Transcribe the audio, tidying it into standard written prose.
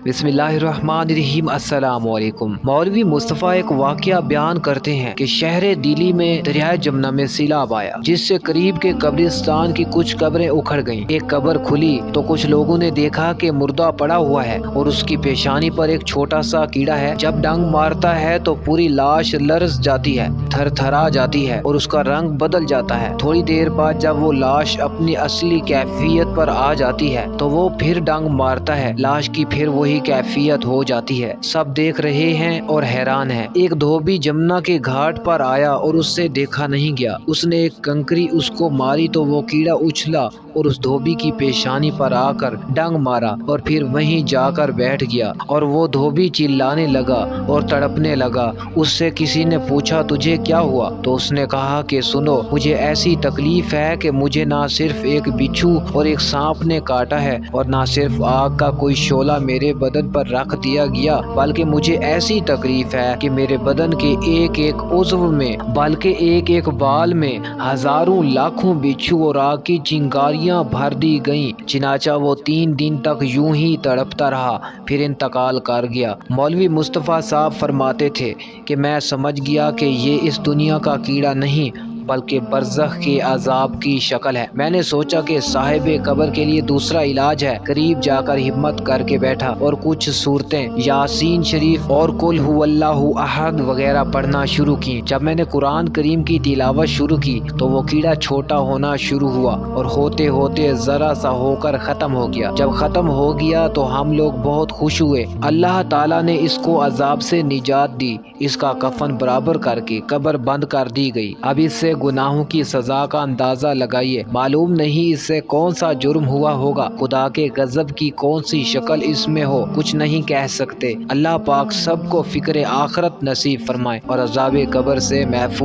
بسم اللہ الرحمن الرحیم۔ السلام علیکم۔ مولوی مصطفیٰ ایک واقعہ بیان کرتے ہیں کہ شہر دلی میں دریائے جمنا میں سیلاب آیا، جس سے قریب کے قبرستان کی کچھ قبریں اکھڑ گئیں۔ ایک قبر کھلی تو کچھ لوگوں نے دیکھا کہ مردہ پڑا ہوا ہے اور اس کی پیشانی پر ایک چھوٹا سا کیڑا ہے۔ جب ڈنگ مارتا ہے تو پوری لاش لرز جاتی ہے، تھر تھرا جاتی ہے اور اس کا رنگ بدل جاتا ہے۔ تھوڑی دیر بعد جب وہ لاش اپنی اصلی کیفیت پر آ جاتی ہے تو وہ پھر ڈنگ مارتا ہے، لاش کی پھر وہی کیفیت ہو جاتی ہے۔ سب دیکھ رہے ہیں اور حیران ہیں۔ ایک دھوبی جمنا کے گھاٹ پر آیا اور اس سے دیکھا نہیں گیا۔ اس نے ایک کنکری اس کو ماری تو وہ کیڑا اچھلا اور اس دھوبی کی پیشانی پر آ کر ڈنگ مارا اور پھر وہیں جا کر بیٹھ گیا، اور وہ دھوبی چلانے لگا اور تڑپنے لگا۔ اس سے کسی نے پوچھا تجھے کیا ہوا؟ تو اس نے کہا کہ سنو، مجھے ایسی تکلیف ہے کہ مجھے نہ صرف ایک بچھو اور ایک سانپ نے کاٹا ہے اور نہ صرف آگ کا کوئی شعلہ میرے بدن پر رکھ دیا گیا، بلکہ مجھے ایسی تکلیف ہے کہ میرے بدن کے ایک ایک عضو میں، بلکہ ایک ایک بال میں ہزاروں لاکھوں بچھو اور آگ کی چنگاریاں بھر دی گئیں۔ چنانچہ وہ 3 دن تک یوں ہی تڑپتا رہا، پھر انتقال کر گیا۔ مولوی مصطفیٰ صاحب فرماتے تھے کہ میں سمجھ گیا کہ یہ اس دنیا کا کیڑا نہیں بلکہ برزخ کے عذاب کی شکل ہے۔ میں نے سوچا کہ صاحب قبر کے لیے دوسرا علاج ہے۔ قریب جا کر ہمت کر کے بیٹھا اور کچھ صورتیں یاسین شریف اور قل هو اللہ احد وغیرہ پڑھنا شروع کی۔ جب میں نے قرآن کریم کی تلاوت شروع کی تو وہ کیڑا چھوٹا ہونا شروع ہوا اور ہوتے ہوتے ذرا سا ہو کر ختم ہو گیا۔ جب ختم ہو گیا تو ہم لوگ بہت خوش ہوئے۔ اللہ تعالیٰ نے اس کو عذاب سے نجات دی۔ اس کا کفن برابر کر کے قبر بند کر دی گئی۔ اب اس سے گناہوں کی سزا کا اندازہ لگائیے۔ معلوم نہیں اس سے کون سا جرم ہوا ہوگا، خدا کے غضب کی کون سی شکل اس میں ہو، کچھ نہیں کہہ سکتے۔ اللہ پاک سب کو فکر آخرت نصیب فرمائے اور عذاب قبر سے محفوظ